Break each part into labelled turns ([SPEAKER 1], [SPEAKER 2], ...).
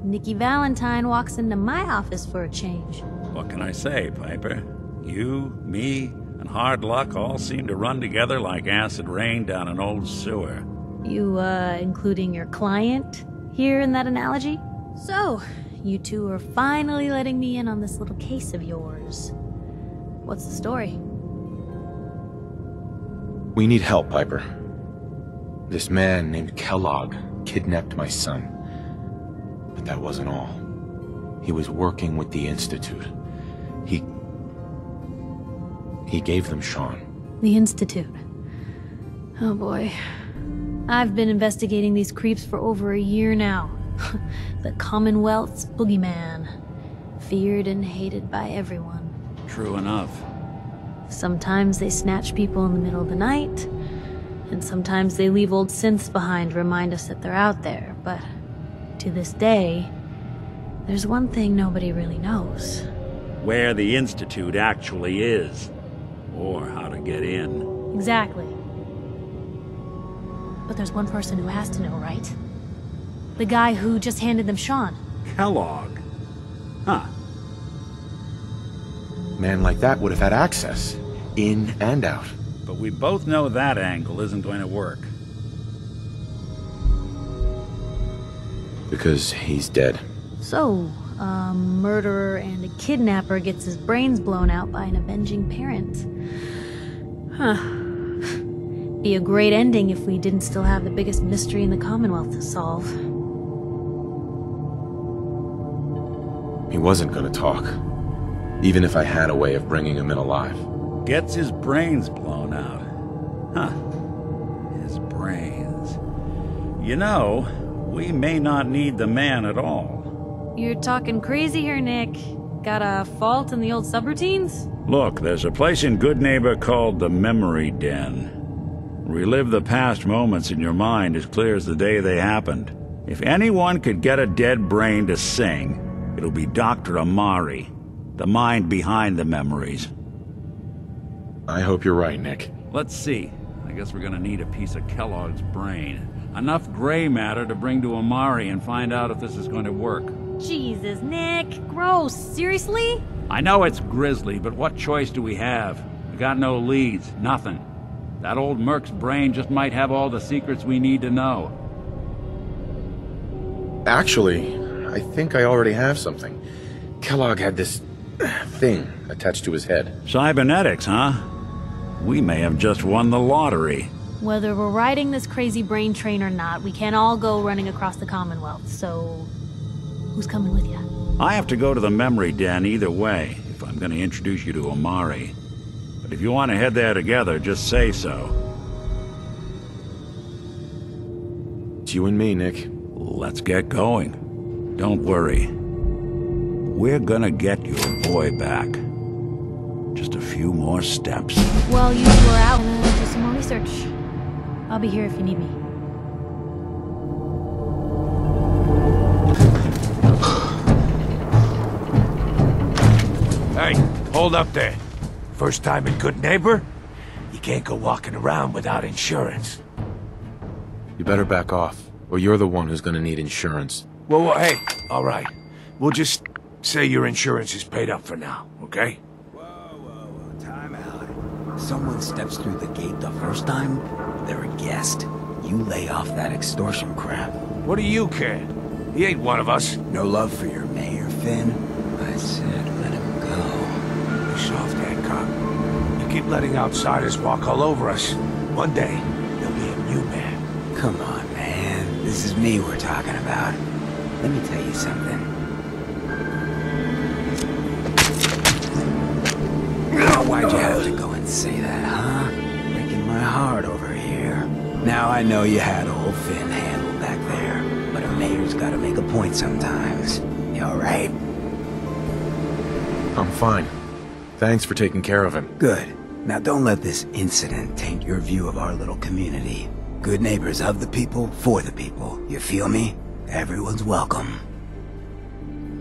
[SPEAKER 1] Nikki Valentine walks into my office for a change.
[SPEAKER 2] What can I say, Piper? You, me, and hard luck all seem to run together like acid rain down an old sewer.
[SPEAKER 1] You, including your client here in that analogy? So, you two are finally letting me in on this little case of yours. What's the story?
[SPEAKER 3] We need help, Piper. This man named Kellogg kidnapped my son. But that wasn't all. He was working with the Institute. He gave them Sean.
[SPEAKER 1] The Institute. Oh boy. I've been investigating these creeps for over a year now. The Commonwealth's boogeyman. Feared and hated by everyone.
[SPEAKER 2] True enough.
[SPEAKER 1] Sometimes they snatch people in the middle of the night, and sometimes they leave old synths behind to remind us that they're out there, but to this day, there's one thing nobody really knows.
[SPEAKER 2] Where the Institute actually is. Or how to get in.
[SPEAKER 1] Exactly. But there's one person who has to know, right? The guy who just handed them Sean.
[SPEAKER 2] Kellogg. Huh.
[SPEAKER 3] Man like that would have had access. In and out.
[SPEAKER 2] But we both know that angle isn't going to work.
[SPEAKER 3] Because he's dead.
[SPEAKER 1] So, a murderer and a kidnapper gets his brains blown out by an avenging parent. Huh. Be a great ending if we didn't still have the biggest mystery in the Commonwealth to solve.
[SPEAKER 3] He wasn't gonna talk. Even if I had a way of bringing him in alive.
[SPEAKER 2] Gets his brains blown out. Huh. His brains. You know, we may not need the man at all.
[SPEAKER 1] You're talking crazy here, Nick. Got a fault in the old subroutines?
[SPEAKER 2] Look, there's a place in Good Neighbor called the Memory Den. Relive the past moments in your mind as clear as the day they happened. If anyone could get a dead brain to sing, it'll be Dr. Amari, the mind behind the memories.
[SPEAKER 3] I hope you're right, Nick.
[SPEAKER 2] Let's see. I guess we're gonna need a piece of Kellogg's brain. Enough gray matter to bring to Amari and find out if this is going to work.
[SPEAKER 1] Jesus, Nick. Gross. Seriously?
[SPEAKER 2] I know it's grisly, but what choice do we have? We got no leads, nothing. That old merc's brain just might have all the secrets we need to know.
[SPEAKER 3] Actually, I think I already have something. Kellogg had this thing attached to his head.
[SPEAKER 2] Cybernetics, huh? We may have just won the lottery.
[SPEAKER 1] Whether we're riding this crazy brain train or not, we can't all go running across the Commonwealth, so... who's coming with you?
[SPEAKER 2] I have to go to the Memory Den either way, if I'm going to introduce you to Amari. But if you want to head there together, just say so.
[SPEAKER 3] It's you and me, Nick.
[SPEAKER 2] Let's get going. Don't worry. We're gonna get your boy back. Just a few more steps.
[SPEAKER 1] Well, you two are out and do some more research. I'll be here if you need me.
[SPEAKER 4] Hey, hold up there. First time in Good Neighbor? You can't go walking around without insurance.
[SPEAKER 3] You better back off, or you're the one who's gonna need insurance.
[SPEAKER 4] Well, hey, all right. We'll just say your insurance is paid up for now, okay?
[SPEAKER 5] Whoa, time out. Someone steps through the gate the first time, they're a guest. You lay off that extortion crap.
[SPEAKER 4] What do you care? He ain't one of us.
[SPEAKER 5] No love for your mayor, Finn? I said let him go.
[SPEAKER 4] Be soft, Hancock. You keep letting outsiders walk all over us. One day, there'll be a new man.
[SPEAKER 5] Come on, man. This is me we're talking about. Let me tell you something. Why'd you have to go and say that, huh? Breaking my heart over here. Now I know you had old Finn handled back there, but a mayor's gotta make a point sometimes. You alright?
[SPEAKER 3] I'm fine. Thanks for taking care of him.
[SPEAKER 5] Good. Now don't let this incident taint your view of our little community. Good neighbors of the people, for the people. You feel me? Everyone's welcome.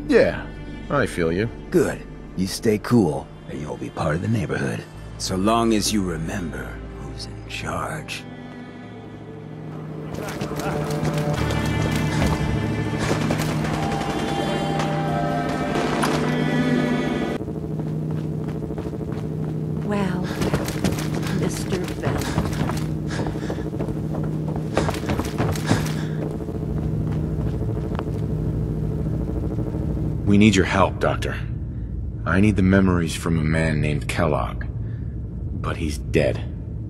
[SPEAKER 3] Yeah, I feel you.
[SPEAKER 5] Good. You stay cool, and you'll be part of the neighborhood. So long as you remember who's in charge.
[SPEAKER 1] Well, Mr. Valentine.
[SPEAKER 3] We need your help, Doctor. I need the memories from a man named Kellogg. But he's dead.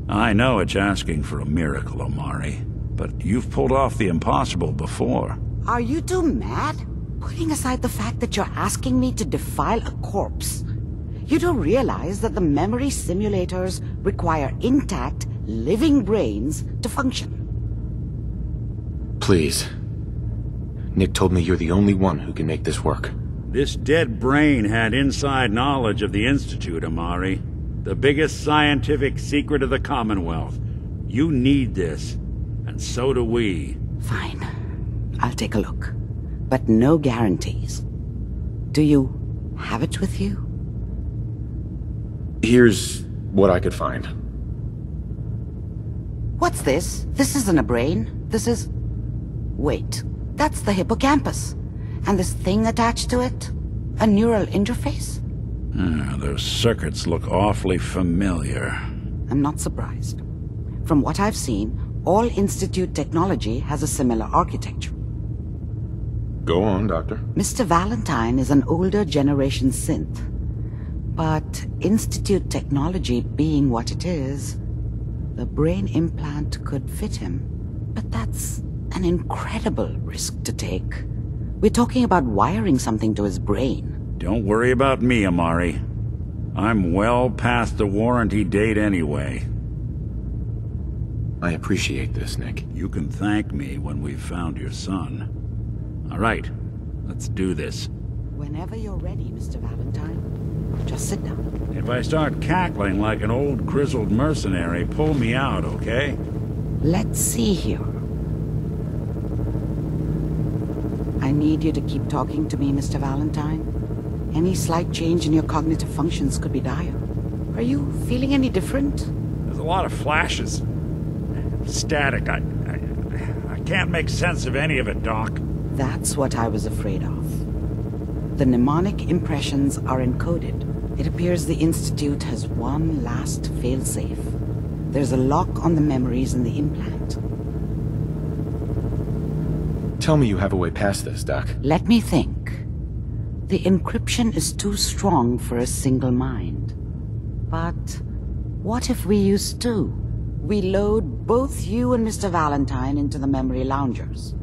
[SPEAKER 2] I know it's asking for a miracle, Amari, but you've pulled off the impossible before.
[SPEAKER 6] Are you two mad? Putting aside the fact that you're asking me to defile a corpse, you do realize that the memory simulators require intact, living brains to function.
[SPEAKER 3] Please. Nick told me you're the only one who can make this work.
[SPEAKER 2] This dead brain had inside knowledge of the Institute, Amari. The biggest scientific secret of the Commonwealth. You need this, and so do we.
[SPEAKER 6] Fine. I'll take a look. But no guarantees. Do you have it with you?
[SPEAKER 3] Here's what I could find.
[SPEAKER 6] What's this? This isn't a brain. This is... Wait. That's the hippocampus. And this thing attached to it? A neural interface?
[SPEAKER 2] Those circuits look awfully familiar.
[SPEAKER 6] I'm not surprised. From what I've seen, all Institute technology has a similar architecture.
[SPEAKER 3] Go on, Doctor.
[SPEAKER 6] Mr. Valentine is an older generation synth. But Institute technology being what it is, the brain implant could fit him. But that's an incredible risk to take. We're talking about wiring something to his brain.
[SPEAKER 2] Don't worry about me, Amari. I'm well past the warranty date anyway.
[SPEAKER 3] I appreciate this, Nick.
[SPEAKER 2] You can thank me when we've found your son. All right, let's do this.
[SPEAKER 6] Whenever you're ready, Mr. Valentine. Just sit down.
[SPEAKER 2] If I start cackling like an old grizzled mercenary, pull me out, okay?
[SPEAKER 6] Let's see here. I need you to keep talking to me, Mr. Valentine. Any slight change in your cognitive functions could be dire. Are you feeling any different?
[SPEAKER 2] There's a lot of flashes. Static. I can't make sense of any of it, Doc.
[SPEAKER 6] That's what I was afraid of. The mnemonic impressions are encoded. It appears the Institute has one last failsafe. There's a lock on the memories in the implant.
[SPEAKER 3] Tell me you have a way past this, Doc.
[SPEAKER 6] Let me think. The encryption is too strong for a single mind. But what if we use two? We load both you and Mr. Valentine into the memory loungers.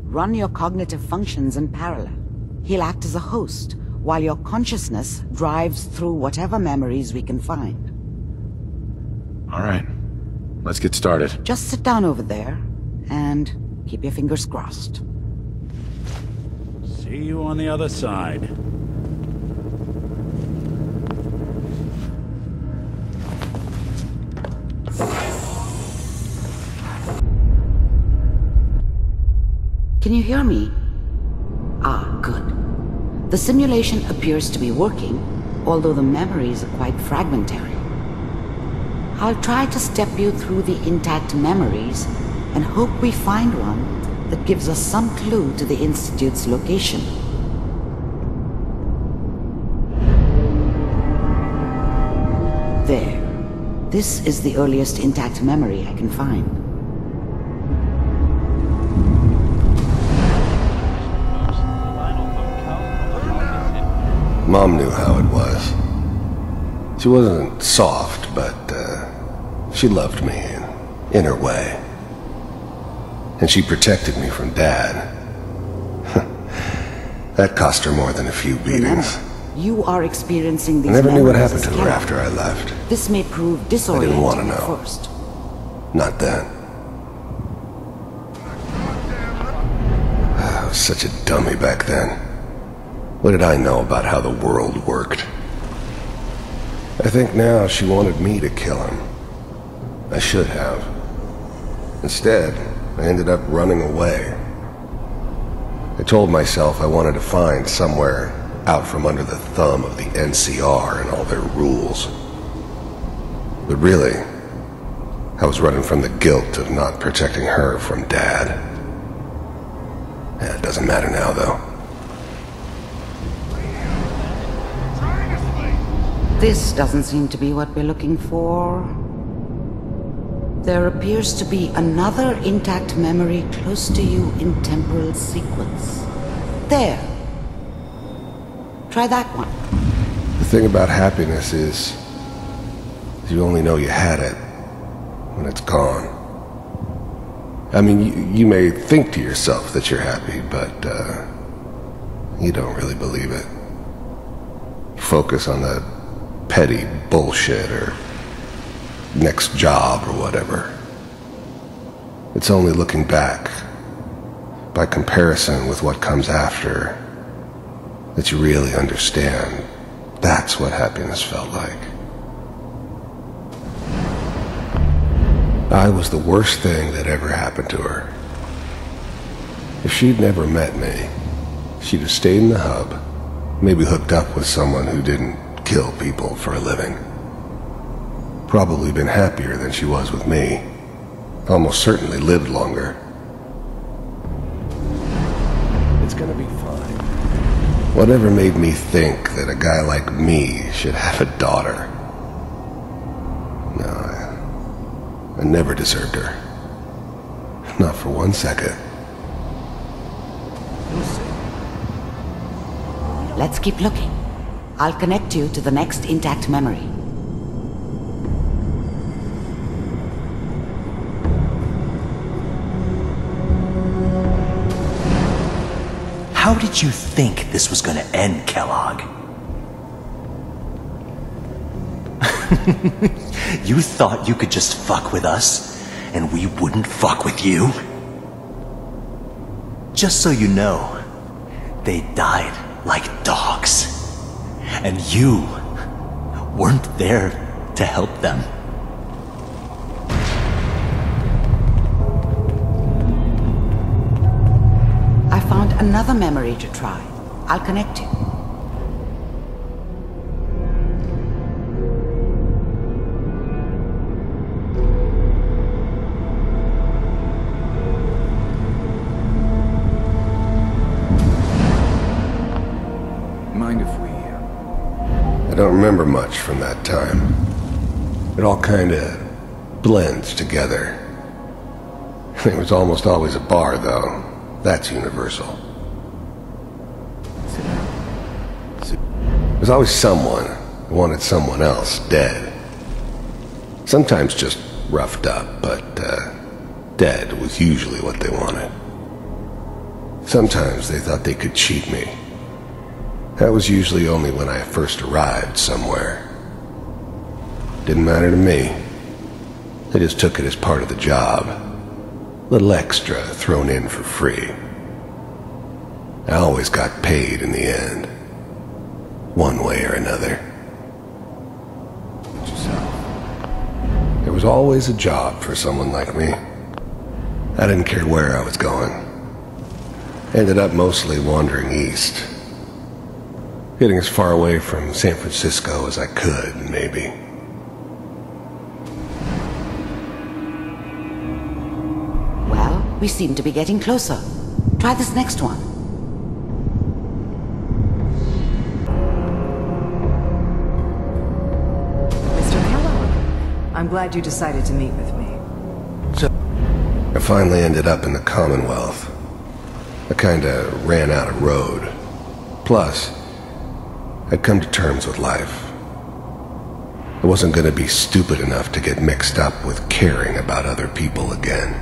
[SPEAKER 6] Run your cognitive functions in parallel. He'll act as a host, while your consciousness drives through whatever memories we can find.
[SPEAKER 3] All right. Let's get started.
[SPEAKER 6] Just sit down over there, and keep your fingers crossed.
[SPEAKER 2] See you on the other side.
[SPEAKER 6] Can you hear me? Ah, good. The simulation appears to be working, although the memories are quite fragmentary. I'll try to step you through the intact memories and hope we find one that gives us some clue to the Institute's location. There. This is the earliest intact memory I can find.
[SPEAKER 7] Mom knew how it was. She wasn't soft, but she loved me in her way. And she protected me from Dad. That cost her more than a few beatings.
[SPEAKER 6] Remember, you are experiencing these
[SPEAKER 7] I never knew what
[SPEAKER 6] memories
[SPEAKER 7] happened to
[SPEAKER 6] as
[SPEAKER 7] her
[SPEAKER 6] Kellogg.
[SPEAKER 7] after I left.
[SPEAKER 6] This may prove disorienting
[SPEAKER 7] want to
[SPEAKER 6] at
[SPEAKER 7] know.
[SPEAKER 6] first.
[SPEAKER 7] Not then. I was such a dummy back then. What did I know about how the world worked? I think now she wanted me to kill him. I should have. Instead, I ended up running away. I told myself I wanted to find somewhere out from under the thumb of the NCR and all their rules. But really, I was running from the guilt of not protecting her from Dad. It doesn't matter now, though.
[SPEAKER 6] This doesn't seem to be what we're looking for. There appears to be another intact memory close to you in temporal sequence. There. Try that one.
[SPEAKER 7] The thing about happiness is you only know you had it when it's gone. I mean, you may think to yourself that you're happy, but you don't really believe it. Focus on the petty bullshit or next job or whatever. It's only looking back, by comparison with what comes after, that you really understand that's what happiness felt like. I was the worst thing that ever happened to her. If she'd never met me, she'd have stayed in the hub, maybe hooked up with someone who didn't kill people for a living. Probably been happier than she was with me. Almost certainly lived longer. It's gonna be fine. Whatever made me think that a guy like me should have a daughter? No, I never deserved her. Not for 1 second.
[SPEAKER 6] Let's keep looking. I'll connect you to the next intact memory.
[SPEAKER 8] How did you think this was gonna end, Kellogg? You thought you could just fuck with us, and we wouldn't fuck with you? Just so you know, they died like dogs. And you weren't there to help them.
[SPEAKER 6] I found another memory to try. I'll connect you.
[SPEAKER 3] Mind if we...
[SPEAKER 7] I don't remember much from that time. It all kinda blends together. There was almost always a bar, though. That's universal. There's always someone who wanted someone else dead. Sometimes just roughed up, but dead was usually what they wanted. Sometimes they thought they could cheat me. That was usually only when I first arrived somewhere. Didn't matter to me. They just took it as part of the job. Little extra thrown in for free. I always got paid in the end. One way or another. There was always a job for someone like me. I didn't care where I was going. Ended up mostly wandering east. Getting as far away from San Francisco as I could, maybe.
[SPEAKER 6] Well, we seem to be getting closer. Try this next one.
[SPEAKER 9] Mr. Kellogg, I'm glad you decided to meet with me.
[SPEAKER 7] I finally ended up in the Commonwealth. I kinda ran out of road. Plus, I'd come to terms with life. I wasn't gonna be stupid enough to get mixed up with caring about other people again.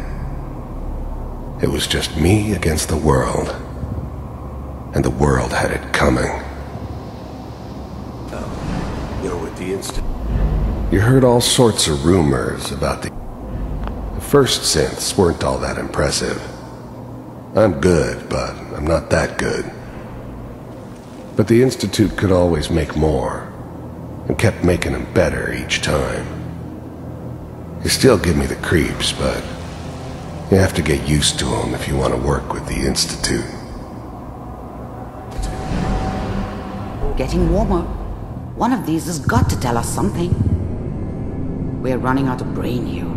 [SPEAKER 7] It was just me against the world. And the world had it coming.
[SPEAKER 4] You're with the Institute.
[SPEAKER 7] You heard all sorts of rumors about the first synths weren't all that impressive. I'm good, but I'm not that good. But the Institute could always make more, and kept making them better each time. They still give me the creeps, but you have to get used to them if you want to work with the Institute.
[SPEAKER 6] Getting warmer. One of these has got to tell us something. We're running out of brain here.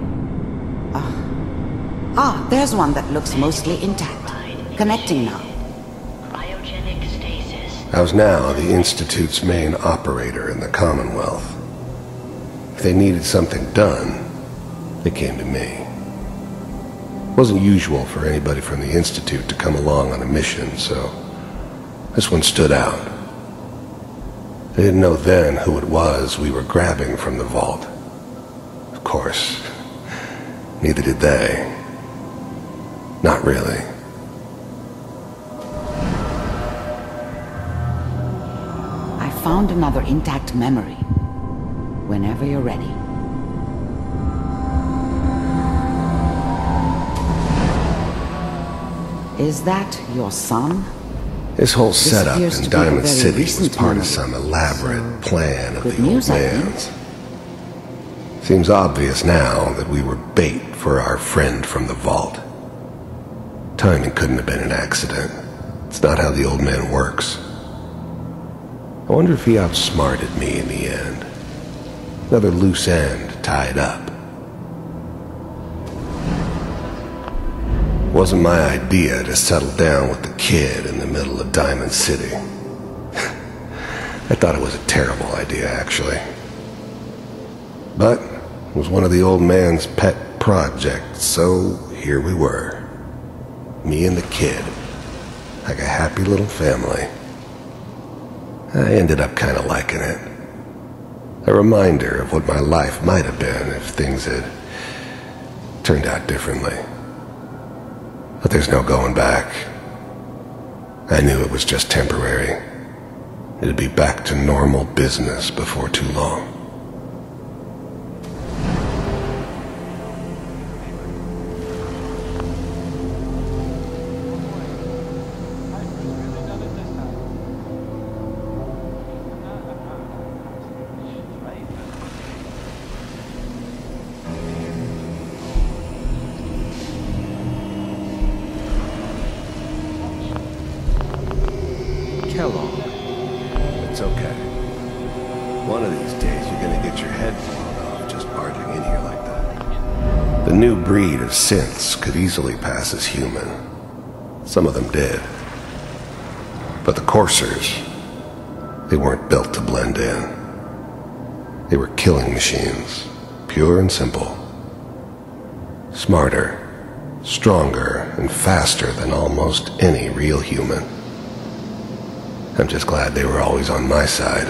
[SPEAKER 6] There's one that looks mostly intact. Connecting now.
[SPEAKER 10] Cryogenic stasis.
[SPEAKER 7] I was now the Institute's main operator in the Commonwealth. If they needed something done, they came to me. It wasn't usual for anybody from the Institute to come along on a mission, so this one stood out. They didn't know then who it was we were grabbing from the vault. Of course, neither did they. Not really.
[SPEAKER 6] I found another intact memory. Whenever you're ready. Is that your son?
[SPEAKER 7] This whole setup
[SPEAKER 6] appears
[SPEAKER 7] in
[SPEAKER 6] to be a
[SPEAKER 7] Diamond
[SPEAKER 6] very
[SPEAKER 7] City was
[SPEAKER 6] recent
[SPEAKER 7] part of
[SPEAKER 6] memory.
[SPEAKER 7] some elaborate plan of
[SPEAKER 6] good
[SPEAKER 7] the old
[SPEAKER 6] news, I think.
[SPEAKER 7] man's. Seems obvious now that we were bait for our friend from the vault. Timing couldn't have been an accident. It's not how the old man works. I wonder if he outsmarted me in the end. Another loose end tied up. It wasn't my idea to settle down with the kid in the middle of Diamond City. I thought it was a terrible idea, actually. But it was one of the old man's pet projects, so here we were. Me and the kid, like a happy little family. I ended up kind of liking it. A reminder of what my life might have been if things had turned out differently. But there's no going back. I knew it was just temporary. It'd be back to normal business before too long.
[SPEAKER 10] Kellogg.
[SPEAKER 7] It's okay. One of these days you're gonna get your head blown off just barging in here like that. The new breed of synths could easily pass as human. Some of them did. But the coursers, they weren't built to blend in. They were killing machines, pure and simple. Smarter, stronger, and faster than almost any real human. I'm just glad they were always on my side.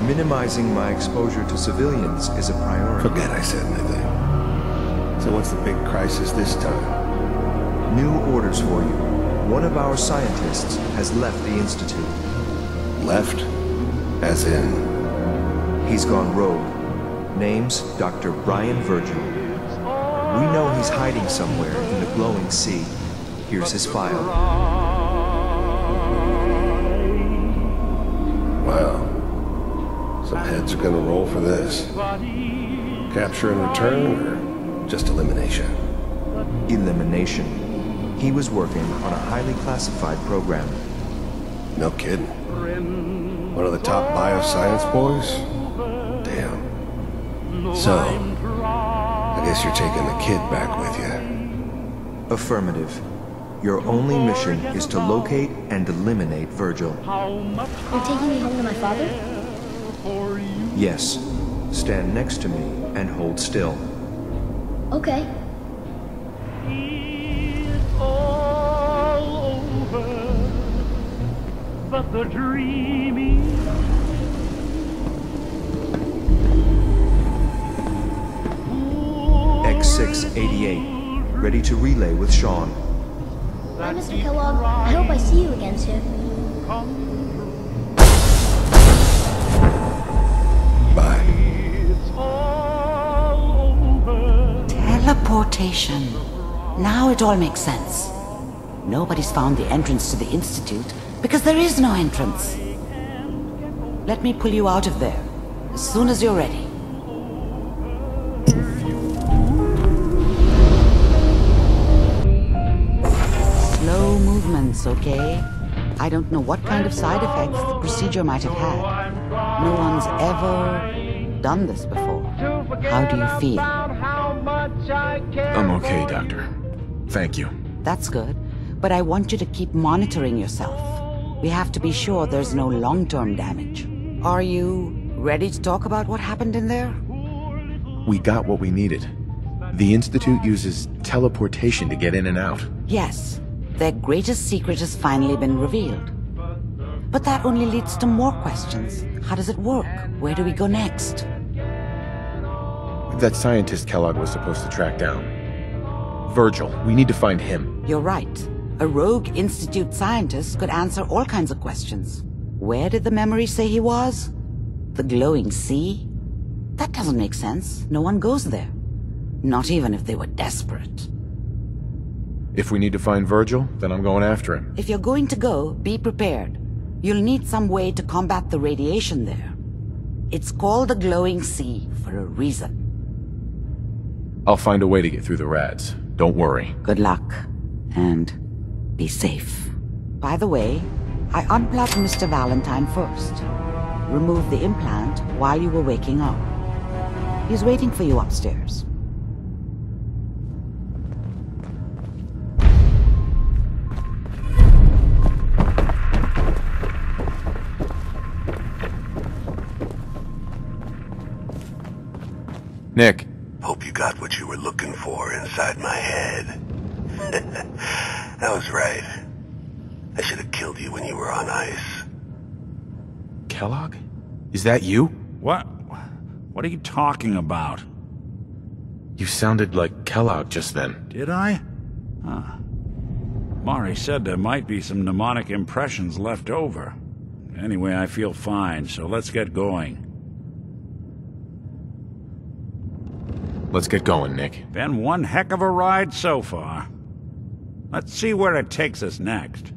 [SPEAKER 10] Minimizing my exposure to civilians is a priority.
[SPEAKER 7] Forget I said anything. So what's the big crisis this time?
[SPEAKER 10] New orders for you. One of our scientists has left the Institute.
[SPEAKER 7] Left? As in?
[SPEAKER 10] He's gone rogue. Name's Dr. Brian Virgil. We know he's hiding somewhere in the glowing sea. Here's his file.
[SPEAKER 7] Wow. Some heads are gonna roll for this. Capture and return, or just elimination?
[SPEAKER 10] Elimination. He was working on a highly classified program.
[SPEAKER 7] No kidding. One of the top bioscience boys? Damn. So, I guess you're taking the kid back with you.
[SPEAKER 10] Affirmative. Your only mission is to locate and eliminate Virgil.
[SPEAKER 11] You're taking me home to my father?
[SPEAKER 10] Yes. Stand next to me and hold still.
[SPEAKER 11] Okay.
[SPEAKER 12] But the dreaming
[SPEAKER 10] X688, ready to relay with Sean.
[SPEAKER 11] Bye, Mr. Kellogg. I hope I see you again soon.
[SPEAKER 7] Bye.
[SPEAKER 6] Teleportation. Now it all makes sense. Nobody's found the entrance to the Institute because there is no entrance. Let me pull you out of there as soon as you're ready. Slow movements, okay? I don't know what kind of side effects the procedure might have had. No one's ever done this before. How do you feel?
[SPEAKER 3] I'm okay, Doctor. Thank you.
[SPEAKER 6] That's good. But I want you to keep monitoring yourself. We have to be sure there's no long-term damage. Are you ready to talk about what happened in there?
[SPEAKER 3] We got what we needed. The Institute uses teleportation to get in and out.
[SPEAKER 6] Yes, their greatest secret has finally been revealed. But that only leads to more questions. How does it work? Where do we go next?
[SPEAKER 3] That scientist Kellogg was supposed to track down. Virgil, we need to find him.
[SPEAKER 6] You're right. A rogue Institute scientist could answer all kinds of questions. Where did the memory say he was? The glowing sea? That doesn't make sense. No one goes there. Not even if they were desperate.
[SPEAKER 3] If we need to find Virgil, then I'm going after him.
[SPEAKER 6] If you're going to go, be prepared. You'll need some way to combat the radiation there. It's called the glowing sea for a reason.
[SPEAKER 3] I'll find a way to get through the rads. Don't worry.
[SPEAKER 6] Good luck. And be safe. By the way, I unplugged Mr. Valentine first. Removed the implant while you were waking up. He's waiting for you upstairs.
[SPEAKER 3] Nick.
[SPEAKER 7] Hope you got what you were looking for inside my head. That was right. I should have killed you when you were on ice.
[SPEAKER 3] Kellogg? Is that you?
[SPEAKER 2] What? What are you talking about?
[SPEAKER 3] You sounded like Kellogg just then.
[SPEAKER 2] Did I? Huh. Amari said there might be some mnemonic impressions left over. Anyway, I feel fine, so let's get going.
[SPEAKER 3] Let's get going, Nick.
[SPEAKER 2] Been one heck of a ride so far. Let's see where it takes us next.